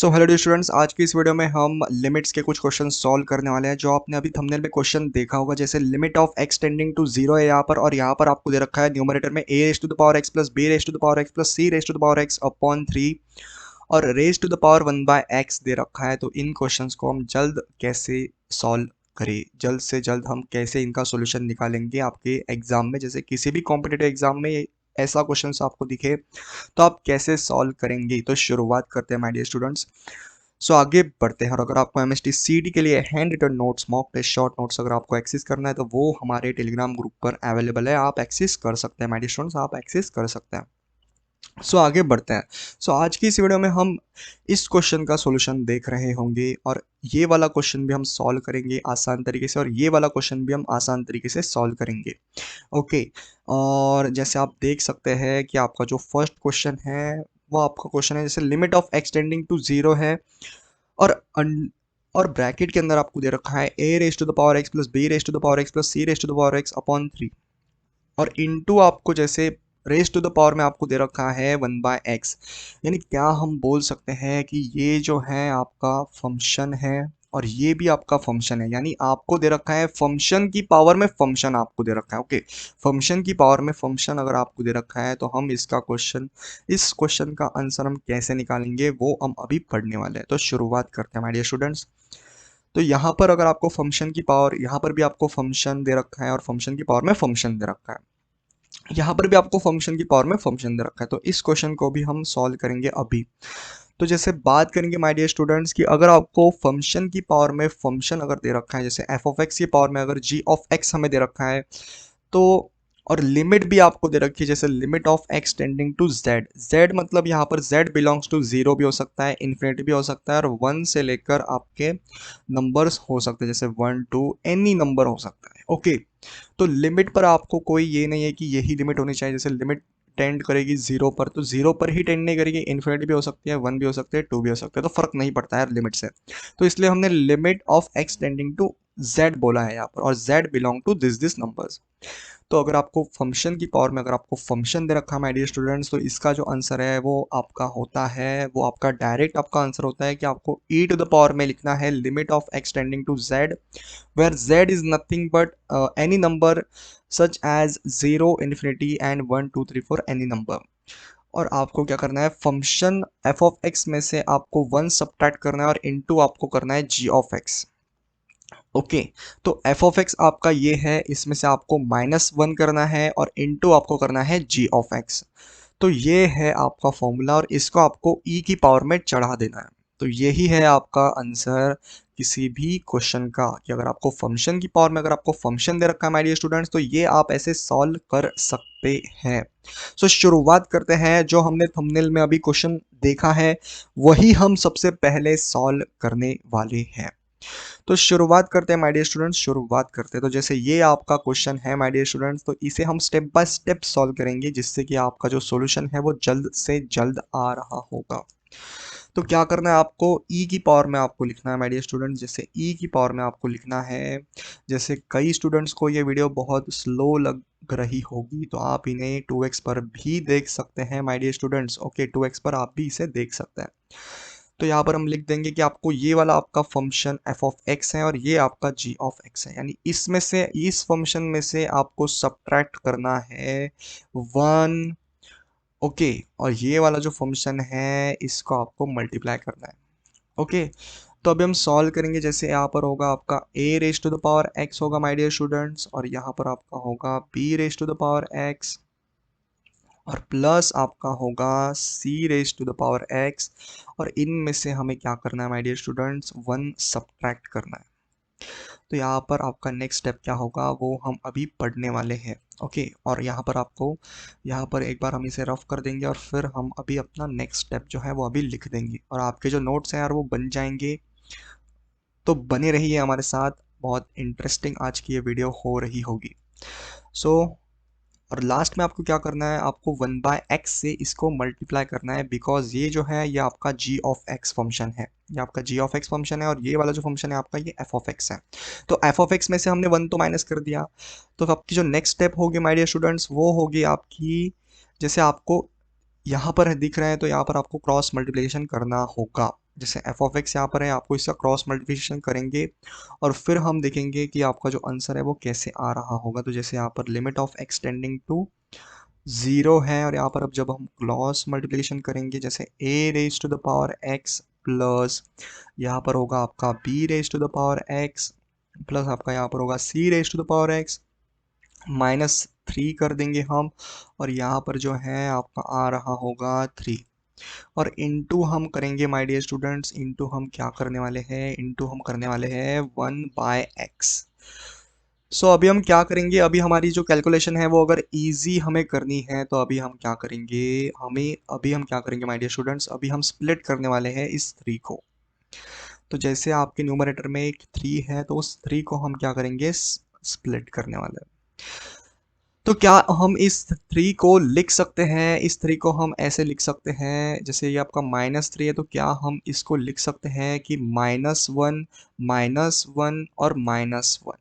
So hello dear students, आज की इस वीडियो में हम लिमिट्स के कुछ क्वेश्चन सॉल्व करने वाले हैं। जो आपने अभी थंबनेल में क्वेश्चन देखा होगा, जैसे limit of x tending to zero है यहाँ पर, और यहाँ पर आपको दे रखा है न्यूमरेटर में a raise to the power x plus b raise to the power x plus c raise to the power x upon 3 और raise to the power 1/x दे रखा है। तो इन क्वेश्चंस को हम जल्द कैसे सॉल्व करें, जल्द से जल्द हम कैसे इनका सॉल्यूशन निकालेंगे आपके एग्जाम में, जैसे किसी भी कॉम्पिटिटिव एग्जाम में ऐसा क्वेश्चंस आपको दिखे तो आप कैसे सॉल्व करेंगे। तो शुरुआत करते हैं माय डियर स्टूडेंट्स। सो आगे बढ़ते हैं। और अगर आपको एमएसटी सीडी के लिए hand written notes, mock test, short notes अगर आपको एक्सेस करना है तो वो हमारे टेलीग्राम ग्रुप पर अवेलेबल है, आप एक्सेस कर सकते हैं माय डियर स्टूडेंट्स, आप एक्सेस कर सकते हैं। सो आगे बढ़ते हैं। सो आज की इस वीडियो में हम इस क्वेश्चन का सॉल्यूशन देख रहे होंगे, और ये वाला क्वेश्चन भी हम सॉल्व करेंगे आसान तरीके से, और ये वाला क्वेश्चन भी हम आसान तरीके से सॉल्व करेंगे। ओके, और जैसे आप देख सकते हैं कि आपका जो फर्स्ट क्वेश्चन है वो आपका क्वेश्चन है, जैसे limit of x tending to zero है, और और ब्रैकेट के अंदर आपको दे रखा है a raise to the power x plus b raise to the power x plus c raise to the power x upon 3, और इनटू आपको जैसे रेज टू द पावर में आपको दे रखा है 1/x। यानी क्या हम बोल सकते हैं कि ये जो है आपका फंक्शन है और ये भी आपका फंक्शन है, यानी आपको दे रखा है फंक्शन की पावर में फंक्शन आपको दे रखा है। ओके, फंक्शन की पावर में फंक्शन अगर आपको दे रखा है तो हम इसका क्वेश्चन, इस क्वेश्चन का आंसर हम कैसे निकालेंगे वो हम अभी पढ़ने वाले हैं। तो शुरुआत करते हैं माय डियर स्टूडेंट्स। तो यहाँ पर अगर आपको फंक्शन की पावर, यहाँ पर भी आपको फंक्शन दे रखा है और फंक्शन की पावर में फंक्शन दे रखा है, यहाँ पर भी आपको फंक्शन की पावर में फंक्शन दे रखा है। तो इस क्वेश्चन को भी हम सॉल्व करेंगे अभी। तो जैसे बात करेंगे माय डियर स्टूडेंट्स कि अगर आपको फंक्शन की पावर में फंक्शन अगर दे रखा है, जैसे एफ ऑफ एक्स की पावर में अगर जी ऑफ एक्स हमें दे रखा है, तो और लिमिट भी आपको दे रखी है, जैसे limit of x tending to z. Z मतलब यहाँ पर जेड बिलोंग्स टू जीरो भी हो सकता है, इन्फिनिटी भी हो सकता है, और वन से लेकर आपके नंबर्स हो सकते हैं, जैसे 1 2 एनी नंबर हो सकता है। ओके, तो लिमिट पर आपको कोई ये नहीं है कि यही लिमिट होनी चाहिए, जैसे लिमिट टेंड करेगी जीरो पर तो जीरो पर ही टेंड नहीं करेगी, इन्फिनिटी भी हो सकती है, वन भी हो सकते हैं, टू भी हो सकते हैं, तो फर्क नहीं पड़ता है लिमिट से। तो इसलिए हमने limit of x tending to z बोला है यहाँ पर, और z belong to this this numbers. तो अगर आपको फंक्शन की पावर में अगर आपको फंक्शन दे रखा है माय डियर स्टूडेंट्स, तो इसका जो आंसर है वो आपका होता है, वो आपका डायरेक्ट आपका आंसर होता है कि आपको ई टू द पावर में लिखना है limit of x tending to z, where z is nothing but any number such as 0 infinity and 1 2 3 4 any number। और आपको क्या करना है, फंक्शन f ऑफ x में से आपको 1 सब्ट्रैक्ट करना है और इनटू आपको करना है g ऑफ x। ओके, तो f ऑफ x आपका ये है, इसमें से आपको -1 करना है और इनटू आपको करना है g ऑफ x। तो ये है आपका फॉर्मूला, और इसको आपको e की पावर में चढ़ा देना है। तो यही है आपका आंसर किसी भी क्वेश्चन का, कि अगर आपको फंक्शन की पावर में अगर आपको फंक्शन दे रखा है माय डियर स्टूडेंट्स, तो ये आप ऐसे सॉल्व कर सकते हैं। सो शुरुआत करते हैं। जो हमने थंबनेल में अभी क्वेश्चन देखा है वही हम सबसे पहले सॉल्व करने वाले हैं। तो शुरुआत करते हैं माय डियर स्टूडेंट्स, शुरुआत करते हैं। तो जैसे ये आपका क्वेश्चन है माय डियर स्टूडेंट्स, तो इसे हम स्टेप बाय स्टेप सॉल्व करेंगे, जिससे कि आपका जो सॉल्यूशन है वो जल्द से जल्द आ रहा होगा। तो क्या करना है, आपको e की पावर में आपको लिखना है माय डियर स्टूडेंट्स। जैसे e की पावर में आपको लिखना है, जैसे कई स्टूडेंट्स को ये वीडियो बहुत स्लो लग रही होगी तो आप इन्हें 2x पर भी देख सकते हैं my dear students. Okay, 2x पर आप भी इसे देख सकते हैं। तो यहाँ पर हम लिख देंगे कि आपको ये वाला आपका फंक्शन f ऑफ x है और ये आपका g ऑफ x है, यानी इसमें से, इस फंक्शन में से आपको सब्ट्रैक्ट करना है 1। ओके, और ये वाला जो फंक्शन है इसको आपको मल्टीप्लाई करना है। ओके, तो अभी हम सॉल्व करेंगे। जैसे यहाँ पर होगा आपका a raise to the power x होगा माय डियर स्टूडेंट्स, और यहाँ पर आपका होगा b raise to the power x, और प्लस आपका होगा c raise to the power x, और इनमें से हमें क्या करना है माय डियर स्टूडेंट्स, 1 सब्ट्रैक्ट करना है। तो यहाँ पर आपका नेक्स्ट स्टेप क्या होगा वो हम अभी पढ़ने वाले हैं। ओके, और यहाँ पर आपको, यहाँ पर एक बार हम इसे रफ कर देंगे और फिर हम अभी अपना नेक्स्ट स्टेप जो है वो अभी लिख देंगे, और आपके जो नोट्स हैं यार वो बन जाएंगे। तो बने रहिए हमारे साथ, बहुत इंटरेस्टिंग आज की ये वीडियो हो रही होगी। सो और लास्ट में आपको क्या करना है, आपको 1/x से इसको मल्टीप्लाई करना है, बिकॉज ये जो है ये आपका g ऑफ x फंक्शन है, ये आपका g ऑफ x फंक्शन है, और ये वाला जो फंक्शन है आपका ये f ऑफ x है। तो f ऑफ x में से हमने 1 तो माइनस कर दिया। तो आपकी जो नेक्स्ट स्टेप होगी माय डियर स्टूडेंट्स वो होगी आपकी, जैसे आपको यहाँ पर दिख रहा है तो यहाँ पर आपको क्रॉस मल्टीप्लिकेशन करना होगा। जैसे एफ ऑफ एक्स यहाँ पर है, आपको इसका क्रॉस मल्टीप्लिकेशन करेंगे और फिर हम देखेंगे कि आपका जो आंसर है वो कैसे आ रहा होगा। तो जैसे यहाँ पर limit of x tending to 0 है और यहाँ पर अब जब हम क्रॉस मल्टीप्लिकेशन करेंगे, जैसे a raise to the power x plus यहाँ पर होगा आपका b raise to the power x plus आपका यहाँ पर होगा c raise to the power x -3 कर देंगे हम, और यहाँ पर जो है आपका आ रहा होगा 3, और इनटू हम करेंगे माय डियर स्टूडेंट्स, इनटू हम क्या करने वाले हैं, इनटू हम करने वाले हैं 1/x। सो अभी हम क्या करेंगे, अभी हमारी जो कैलकुलेशन है वो अगर इजी हमें करनी है तो अभी हम क्या करेंगे, अभी हम क्या करेंगे माय डियर स्टूडेंट्स, अभी हम स्प्लिट करने वाले हैं इस 3 को। तो जैसे आपके न्यूमरेटर में एक 3 है तो उस 3 को हम क्या करेंगे, स्प्लिट करने वाले हैं। तो क्या हम इस 3 को लिख सकते हैं, इस 3 को हम ऐसे लिख सकते हैं, जैसे ये आपका -3 है तो क्या हम इसको लिख सकते हैं कि -1 -1 और -1।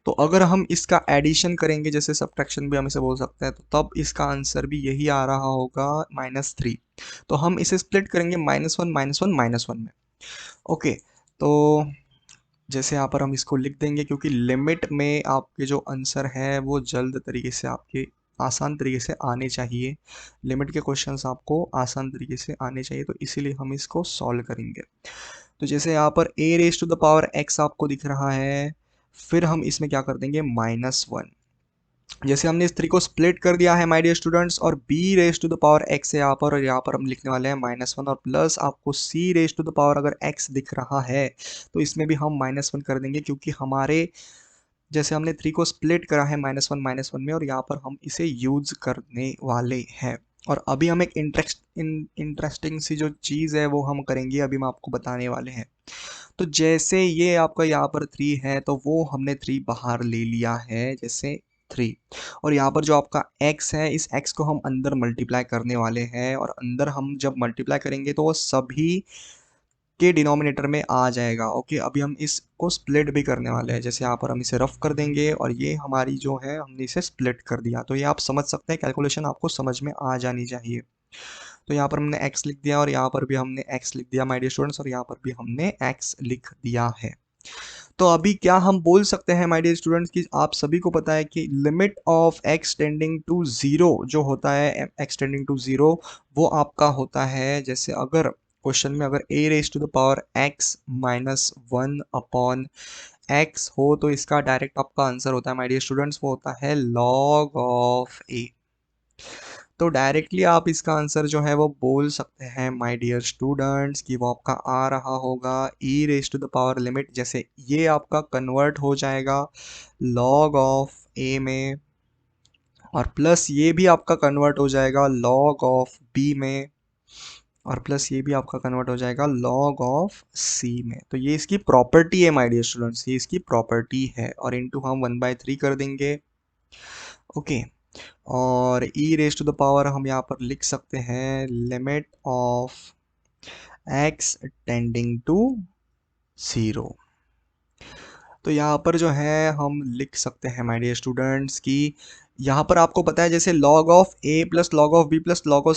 तो अगर हम इसका एडिशन करेंगे, जैसे सब्ट्रैक्शन भी हम इसे बोल सकते हैं, तो तब इसका आंसर भी यही आ रहा होगा -3। तो हम इसे स्प्लिट करेंगे -1 -1 -1 में। ओके, तो जैसे यहाँ पर हम इसको लिख देंगे, क्योंकि लिमिट में आपके जो आंसर है वो जल्द तरीके से आपके आसान तरीके से आने चाहिए, लिमिट के क्वेश्चंस आपको आसान तरीके से आने चाहिए, तो इसीलिए हम इसको सॉल्व करेंगे। तो जैसे यहाँ पर a raise to the power x आपको दिख रहा है, फिर हम इसमें क्या कर देंगे -1। जैसे हमने इस 3 को स्प्लिट कर दिया है माय डियर स्टूडेंट्स, और b raise to the power x है यहाँ पर, और यहाँ पर हम लिखने वाले हैं -1, और प्लस आपको c raise to the power अगर x दिख रहा है तो इसमें भी हम -1 कर देंगे, क्योंकि हमारे जैसे हमने 3 को स्प्लिट करा है -1 -1 में, और यहाँ पर हम इसे यूज करने वाले हैं। और अभी हम एक इंटरेस्टिंग सी जो चीज़ है वो हम करेंगे, अभी हम आपको बताने वाले हैं। तो जैसे ये आपका यहाँ पर 3 है तो वो हमने 3 बाहर ले लिया है, जैसे 3, और यहाँ पर जो आपका x है, इस x को हम अंदर मल्टीप्लाई करने वाले हैं, और अंदर हम जब मल्टीप्लाई करेंगे तो वो सभी के डिनोमिनेटर में आ जाएगा। ओके, अभी हम इसको स्प्लिट भी करने वाले हैं, जैसे यहाँ पर हम इसे रफ कर देंगे और ये हमारी जो है हमने इसे स्प्लिट कर दिया। तो ये आप समझ सकते हैं, कैलकुलेशन आपको समझ में आ जानी चाहिए। तो यहाँ पर हमने x लिख दिया और यहाँ पर भी हमने x लिख दिया माय डियर स्टूडेंट्स, और यहाँ पर भी हमने x लिख दिया है। तो अभी क्या हम बोल सकते हैं माय डियर स्टूडेंट्स कि आप सभी को पता है कि limit of x tending to 0 जो होता है, x टेंडिंग टू 0 वो आपका होता है, जैसे अगर क्वेश्चन में अगर a raise to the power x -1 upon x हो तो इसका डायरेक्ट आपका आंसर होता है माय डियर स्टूडेंट्स, वो होता है log ऑफ a। तो डायरेक्टली आप इसका आंसर जो है वो बोल सकते हैं माय डियर स्टूडेंट्स कि वो आपका आ रहा होगा e raise to the power limit, जैसे ये आपका कन्वर्ट हो जाएगा log ऑफ a में, और प्लस ये भी आपका कन्वर्ट हो जाएगा log ऑफ b में, और प्लस ये भी आपका कन्वर्ट हो जाएगा log ऑफ c में। तो ये इसकी प्रॉपर्टी है माय डियर स्टूडेंट्स, ये इसकी प्रॉपर्टी है, और इनटू हम 1/3 कर देंगे। ओके, और e raise to the power हम यहाँ पर लिख सकते हैं limit of x tending to 0। तो यहाँ पर जो है हम लिख सकते हैं माय डियर स्टूडेंट्स कि यहाँ पर आपको पता है जैसे log of a plus log of b plus log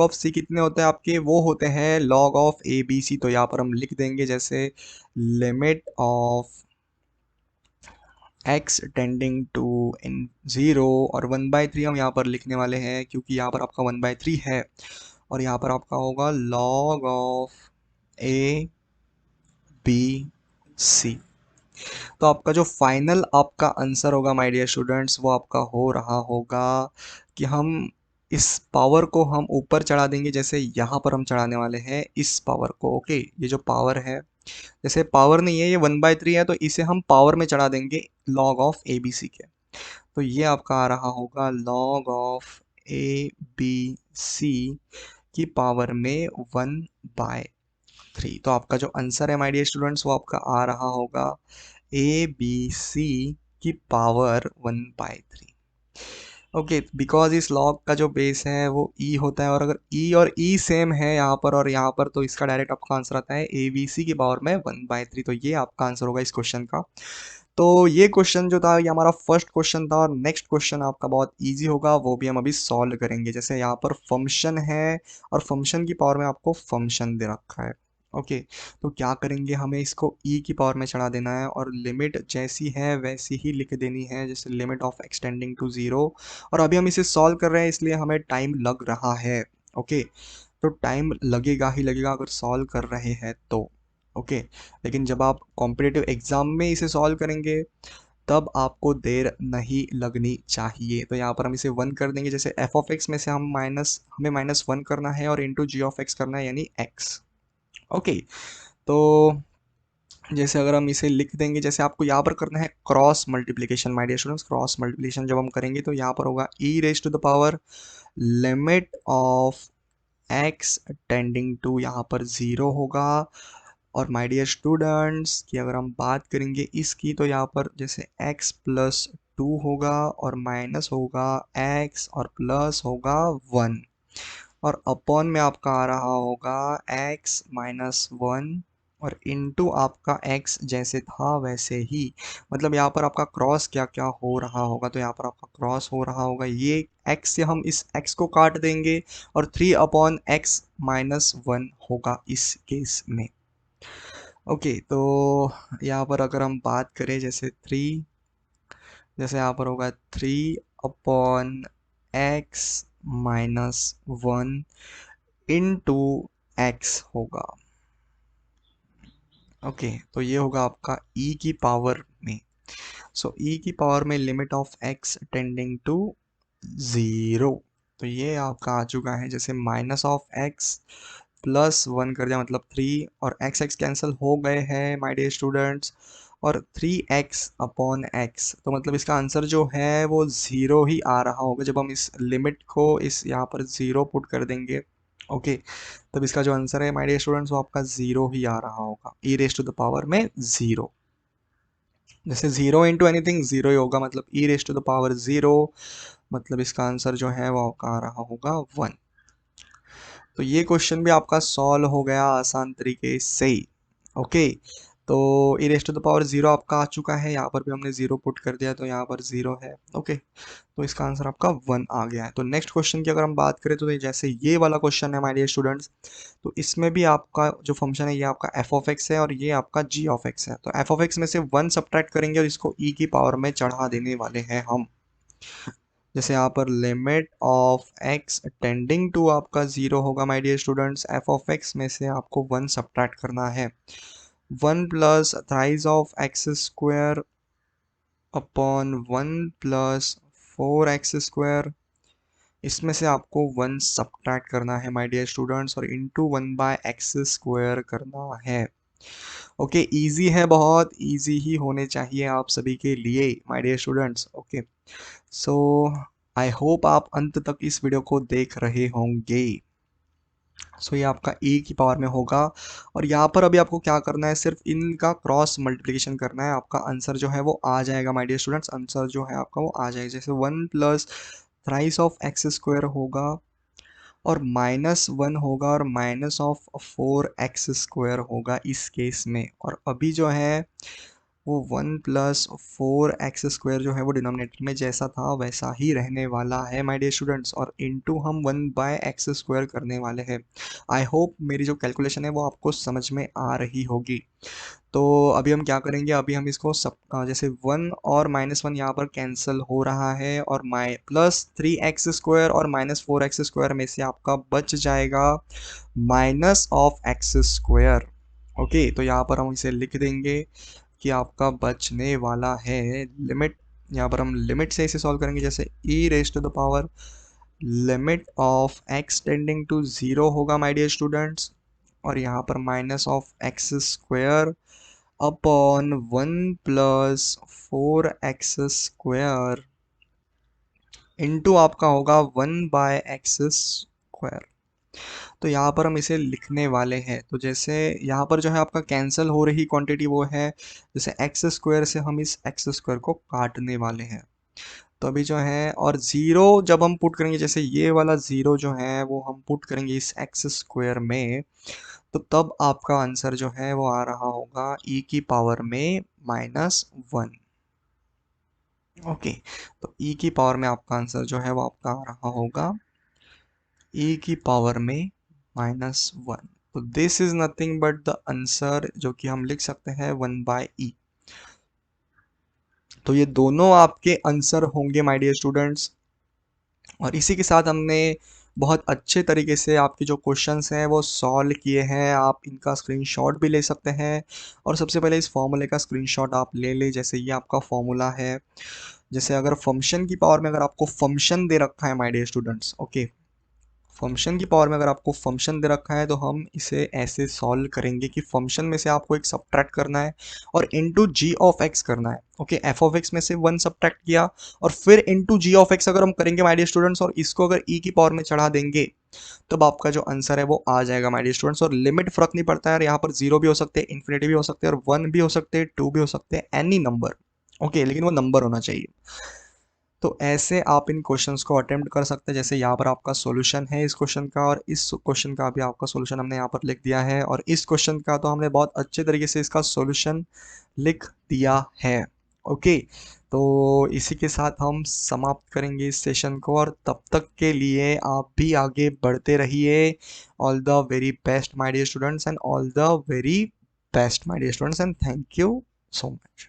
of c कितने होते हैं आपके, वो होते हैं log of a b c। तो यहाँ पर हम लिख देंगे जैसे limit of x tending to 0, और 1/3 हम यहाँ पर लिखने वाले हैं क्योंकि यहाँ पर आपका 1/3 है, और यहाँ पर आपका होगा log of a b c। तो आपका जो फाइनल आपका आंसर होगा माय डियर स्टूडेंट्स वो आपका हो रहा होगा कि हम इस पावर को हम ऊपर चढ़ा देंगे, जैसे यहाँ पर हम चढ़ाने वाले हैं इस पावर को। ओके, ये जो पावर है, जैसे पावर नहीं है, ये 1/3 है, तो इसे हम पावर में चढ़ा देंगे log of A B C के। तो ये आपका आ रहा होगा log of A B C की पावर में 1/3। तो आपका जो आंसर है माय डियर स्टूडेंट्स वो आपका आ रहा होगा ए बी सी की पावर 1/3। ओके, बिकॉज इस लॉग का जो बेस है वो ई होता है, और अगर ई और ई सेम है यहाँ पर और यहाँ पर, तो इसका डायरेक्ट आपका आंसर आता है ए बी सी की पावर में 1/3। तो ये आपका आंसर होगा इस क्वेश्चन का। तो ये क्वेश्चन जो था ये हमारा फर्स्ट क्वेश्चन था, और नेक्स्ट क्वेश्चन आपका बहुत इजी होगा, वो भी हम अभी सॉल्व करेंगे। जैसे यहाँ पर फंक्शन है और फंक्शन की पावर में आपको फंक्शन दे रखा है, ओके, तो क्या करेंगे, हमें इसको ई की पावर में चढ़ा देना है और लिमिट जैसी है वैसी ही लिख देनी है, जैसे limit of x tending to zero. और अभी हम इसे सॉल्व कर रहे हैं इसलिए हमें टाइम लग रहा है। ओके, तो टाइम लगेगा ही लगेगा अगर सॉल्व कर रहे हैं तो। ओके, लेकिन जब आप कॉम्पिटिटिव एग्जाम में इसे सॉल्व करेंगे तब आपको देर नहीं लगनी चाहिए। तो यहाँ पर हम इसे वन कर देंगे, जैसे एफ ऑफ एक्स में से हमें माइनस वन करना है और इंटू जी ऑफ एक्स करना है, यानी एक्स। ओके, तो जैसे अगर हम इसे लिख देंगे, जैसे आपको यहाँ पर करना है cross multiplication my dear students. Cross multiplication जब हम करेंगे तो यहाँ पर होगा e raise to the power limit of x tending to, यहाँ पर ज़ीरो होगा। और माय डियर स्टूडेंट्स की अगर हम बात करेंगे इसकी, तो यहाँ पर जैसे x प्लस टू होगा और माइनस होगा x और प्लस होगा वन, और अपॉन में आपका आ रहा होगा x माइनस वन और इनटू आपका x जैसे था वैसे ही। मतलब यहाँ पर आपका क्रॉस क्या क्या हो रहा होगा, तो यहाँ पर आपका क्रॉस हो रहा होगा ये x से हम इस x को काट देंगे और 3 अपॉन एक्स माइनस वन होगा इस केस में। ओके, तो यहाँ पर अगर हम बात करें जैसे जैसे यहाँ पर होगा 3 upon x minus one into x होगा। ओके, तो ये होगा आपका e की पावर में। सो e की पावर में limit of x tending to zero, तो ये आपका आ चुका है, जैसे minus of x plus one कर दिया मतलब थ्री, और x x कैंसिल हो गए हैं माय डियर स्टूडेंट्स, और 3x अपॉन x, तो मतलब इसका आंसर जो है वो ज़ीरो ही आ रहा होगा जब हम इस लिमिट को इस यहाँ पर ज़ीरो पुट कर देंगे। ओके, तब इसका जो आंसर है माय डियर स्टूडेंट्स वो आपका ज़ीरो ही आ रहा होगा, e raise to the power में ज़ीरो। जैसे ज़ीरो इंटू एनीथिंग ज़ीरो ही होगा, मतलब e raise to the power zero, मतलब इसका आंसर जो है वो आपका आ रहा होगा वन। तो ये क्वेश्चन भी आपका सॉल्व हो गया आसान तरीके से। ओके, तो e raise to the power zero आपका आ चुका है, यहाँ पर भी हमने ज़ीरो पुट कर दिया तो यहाँ पर ज़ीरो है। ओके, तो इसका आंसर आपका वन आ गया है। तो नेक्स्ट क्वेश्चन की अगर हम बात करें तो जैसे ये वाला क्वेश्चन है माय डियर स्टूडेंट्स, तो इसमें भी आपका जो फंक्शन है ये आपका एफ ऑफ एक्स है और ये आपका जी ऑफ एक्स है। तो एफ ऑफ एक्स में से वन सब्ट्रैक्ट करेंगे और इसको ई की पावर में चढ़ा देने वाले हैं हम। जैसे यहाँ पर limit of x tending to आपका ज़ीरो होगा my dear students, f of x में से आपको वन सब्ट्रैक्ट करना है। One plus thrice of x square upon one plus four x square, इसमें से आपको वन सब्ट्रैक्ट करना है माय डियर स्टूडेंट्स, और into one by x square करना है। ओके, इजी है, बहुत इजी ही होने चाहिए आप सभी के लिए my dear students. Okay, so I hope आप अंत तक इस वीडियो को देख रहे होंगे। सो ये आपका ए की पावर में होगा, और यहाँ पर अभी आपको क्या करना है, सिर्फ इनका क्रॉस मल्टीप्लिकेशन करना है, आपका आंसर जो है वो आ जाएगा माय डियर स्टूडेंट्स। आंसर जो है आपका वो आ जाएगा, जैसे one plus thrice of x square होगा और माइनस वन होगा और minus of four x square होगा इस केस में। और अभी जो है वो one plus four x square जो है वो डिनोमिनेटर में जैसा था वैसा ही रहने वाला है माय डियर स्टूडेंट्स, और इनटू हम वन बाय एक्स स्क्वायर करने वाले हैं। आई होप मेरी जो कैलकुलेशन है वो आपको समझ में आ रही होगी। तो अभी हम क्या करेंगे, अभी हम इसको जैसे वन और माइनस वन यहाँ पर कैंसिल हो रहा है, और प्लस थ्री एक्स स्क्वायर और माइनस फोर एक्स स्क्वायर में से आपका बच जाएगा minus of x square. Okay, तो यहाँ पर हम इसे लिख देंगे कि आपका बचने वाला है लिमिट, यहाँ पर हम लिमिट से इसे सॉल्व करेंगे, जैसे e raise to the power limit of x tending to zero होगा माय डियर स्टूडेंट्स, और यहाँ पर minus of x square upon one plus four x square into आपका होगा वन बाय एक्स स्क्वायर। तो यहाँ पर हम इसे लिखने वाले हैं, तो जैसे यहाँ पर जो है आपका कैंसिल हो रही क्वांटिटी वो है, जैसे एक्स स्क्वायर से हम इस एक्स स्क्वायर को काटने वाले हैं। तो अभी जो है, और ज़ीरो जब हम पुट करेंगे, जैसे ये वाला ज़ीरो जो है वो हम पुट करेंगे इस एक्स स्क्वायर में, तो तब आपका आंसर जो है वो आ रहा होगा ई की पावर में माइनस वन। ओके, तो ई की पावर में आपका आंसर जो है वो आपका आ रहा होगा ई की पावर में माइनस वन। तो this is nothing but the answer जो कि हम लिख सकते हैं 1/e। तो ये दोनों आपके आंसर होंगे माय डियर स्टूडेंट्स। और इसी के साथ हमने बहुत अच्छे तरीके से आपके जो क्वेश्चंस हैं वो सॉल्व किए हैं। आप इनका स्क्रीनशॉट भी ले सकते हैं। और सबसे पहले इस फॉर्मूले का स्क्रीनशॉट आप ले लें। जैसे ये आपका फॉर्मूला है, जैसे अगर फंक्शन की पावर में अगर आपको फंक्शन दे रखा है my dear students, okay, function की पावर में अगर आपको फंक्शन दे रखा है तो हम इसे ऐसे सॉल्व करेंगे कि फंक्शन में से आपको एक सब्ट्रैक्ट करना है और इनटू जी ऑफ एक्स करना है। ओके, एफ ऑफ एक्स में से वन सब्ट्रैक्ट किया और फिर इनटू जी ऑफ एक्स अगर हम करेंगे माय डियर स्टूडेंट्स, और इसको अगर ई की पावर में चढ़ा देंगे तब आपका जो आंसर है वो आ जाएगा माय डियर स्टूडेंट्स। और लिमिट फर्क नहीं पड़ता है, यहाँ पर जीरो भी हो सकते हैं, इन्फिनिटी भी हो सकते हैं, और वन भी हो सकते हैं, टू भी हो सकते हैं, एनी नंबर। ओके, लेकिन वो नंबर होना चाहिए। तो ऐसे आप इन क्वेश्चंस को अटेम्प्ट कर सकते हैं। जैसे यहाँ पर आपका सॉल्यूशन है इस क्वेश्चन का, और इस क्वेश्चन का भी आपका सॉल्यूशन हमने यहाँ पर लिख दिया है, और इस क्वेश्चन का तो हमने बहुत अच्छे तरीके से इसका सॉल्यूशन लिख दिया है। ओके, तो इसी के साथ हम समाप्त करेंगे इस सेशन को, और तब तक के लिए आप भी आगे बढ़ते रहिए। All the very best my dear students, and all the very best my dear students, and thank you so much.